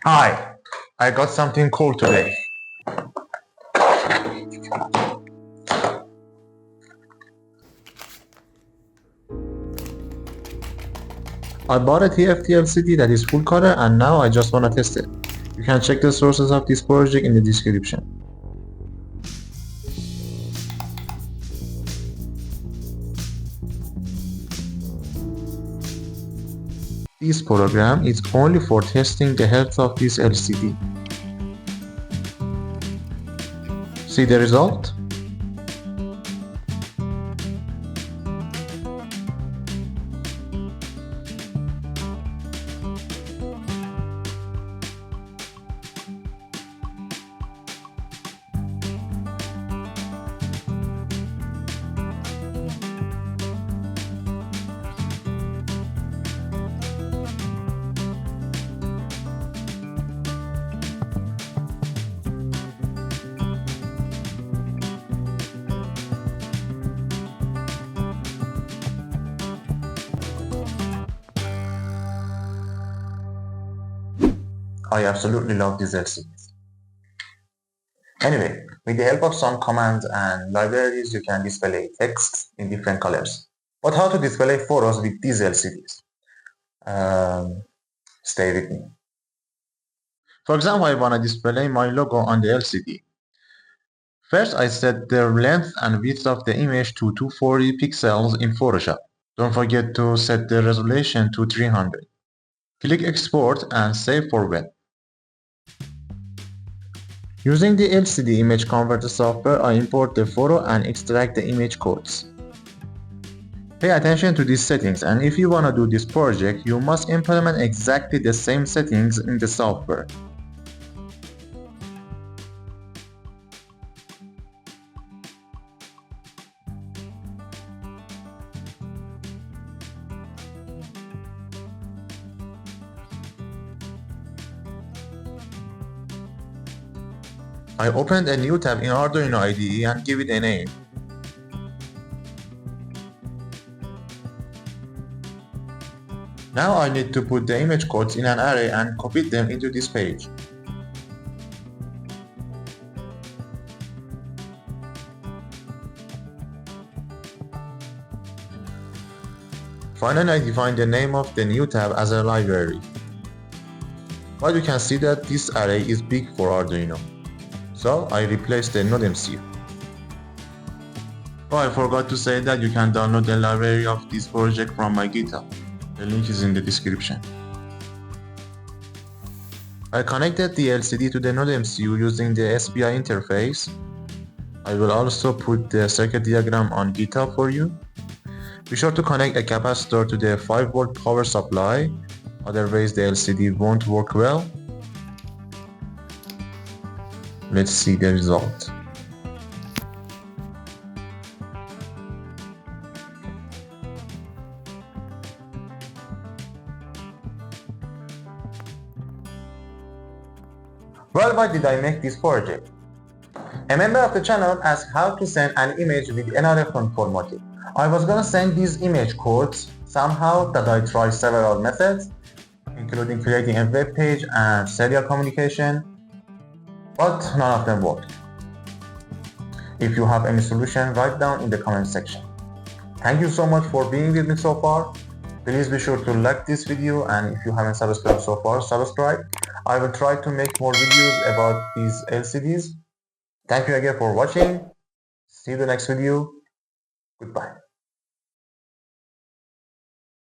Hi, I got something cool today. I bought a TFT LCD that is full color and now I just wanna test it. You can check the sources of this project in the description. This program is only for testing the health of this LCD. See the result? I absolutely love these LCDs. Anyway, with the help of some commands and libraries, you can display text in different colors. But how to display photos with these LCDs? Stay with me. For example, I want to display my logo on the LCD. First, I set the length and width of the image to 240 pixels in Photoshop. Don't forget to set the resolution to 300. Click Export and save for web. Using the LCD image converter software, I import the photo and extract the image codes. Pay attention to these settings, and if you want to do this project, you must implement exactly the same settings in the software. I opened a new tab in Arduino IDE and give it a name. Now I need to put the image codes in an array and copy them into this page. Finally, I define the name of the new tab as a library. But you can see that this array is big for Arduino. So I replaced the NodeMCU. Oh, I forgot to say that you can download the library of this project from my Github. The link is in the description. I connected the LCD to the NodeMCU using the SPI interface. I will also put the circuit diagram on GitHub for you. Be sure to connect a capacitor to the 5V power supply, otherwise the LCD won't work well. Let's see the result. Well, why did I make this project? A member of the channel asked how to send an image with another control motif. I was gonna send these image codes somehow that I tried several methods, including creating a web page and serial communication, but none of them worked. If you have any solution, write down in the comment section. Thank you so much for being with me so far. Please be sure to like this video, and if you haven't subscribed so far, subscribe. I will try to make more videos about these LCDs. Thank you again for watching. See you in the next video. Goodbye.